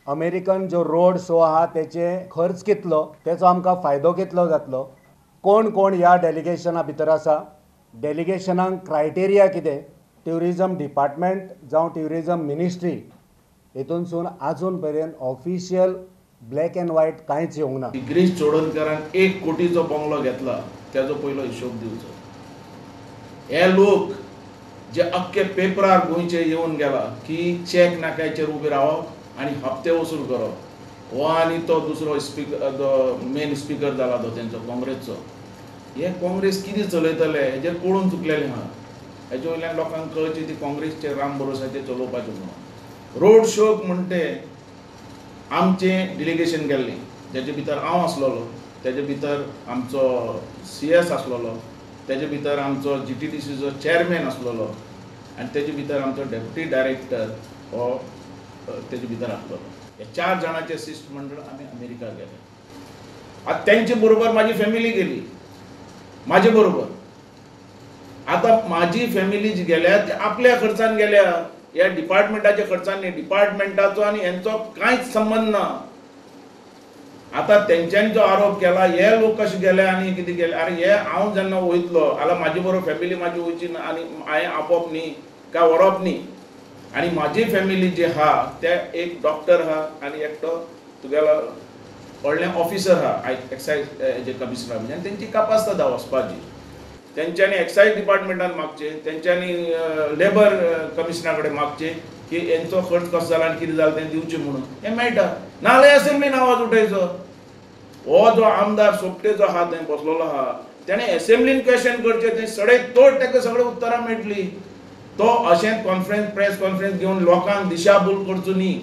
American जो road show आहा तेचे खर्च कितलो, तेचो आमकां फायदो कितलो जातलो, कोण कोण ह्या डेलिगेशना भितर आसा, डेलिगेशनाक क्रायटेरिया कितें, ट्युरिजम डिपार्टमेंट जावं ट्युरिजम मिनिस्ट्री हेतूनसून आजून पर्यंत ऑफिशियल ब्लॅक एंड व्हायट कांयच येवंक ना. गिरीश चोडणकरान 1 कोटीचो बंगलो घेतला त्याचो पयलो हिशोब दिवचो. हे लोक जे अख्खे पेपरार गोंयचे येवन गेला की चॅक नाक्याचेर उबे रावप आनी हप्ते वसूल करप, हो आनी तो दुसरो स्पीकर मेन स्पीकर जाला तो तेंचो काँग्रेसचो, हे काँग्रेस कितें चलयतले हेजेर कळून चुकलेले आहा. हेजे वयल्यान लोकांक कळची ती काँग्रेसचे राम भरोसाचेर चलोवपाचें म्हणून. रोड शोक म्हणटे आमचे डेलिगेशन गेल्लें, जेचे भितर हांव आसलोलो, तेजे भितर आमचो CS आसलोलो, तेजे भितर आमचो GTDCचो चेअरमॅन आसलोलो आनी तेजे भितर आमचो डेप्युटी डायरेक्टर हो तेजे भितर आसलोलो. हे 4 जाणांचे शिष्टमंडळ आमी अमेरिका गेले. आतां तेंचे बरोबर म्हाजी फॅमिली गेली, म्हाजे बरोबर. आतां म्हाजी फॅमिली जी गेल्या ती आपल्या खर्चान गेल्या, ह्या डिपार्टमेंटाच्या खर्चान न्ही. डिपार्टमेंटाचो आनी हेंचो कांयच संबंध ना. आता तेंच्यांनी जो आरोप केला हे लोक कशे गेले आनी कितें गेले, अरे हे हांव जेन्ना वयतलो जाल्यार म्हाजे बरोबर फॅमिली म्हाजी वयची ना आनी हांवें आपोवप न्ही काय व्हरप न्ही. आनी म्हाजी फॅमिली जी आहा ते एक डॉक्टर आहा आनी एकटो तुगेलो व्हडलें ऑफिसर आहा एक्सायज हेजे कमिशनर म्हणजे, आनी तेंची कापासता वचपाची. तेंच्यांनी एक्सायज डिपार्टमेंटान मागचे, तेंच्यांनी लेबर कमिशना कडेन मागचे की हेंचो खर्च कसो जाला आनी कितें जालें तें दिवचें म्हणून. हें मेळटा नाजाल्यार असेंब्लीन आवाज उठयचो. हो जो आमदार सोपटे जो आहा थंय बसलेलो आहा तेणें असेंब्लीन क्वेश्चन करचें, थंय सडेतोड ताका सगळें उतरां मेळटलीं. तो अशें प्रेस कॉन्फरन्स घेवन लोकांक दिशाभूल करचो न्ही.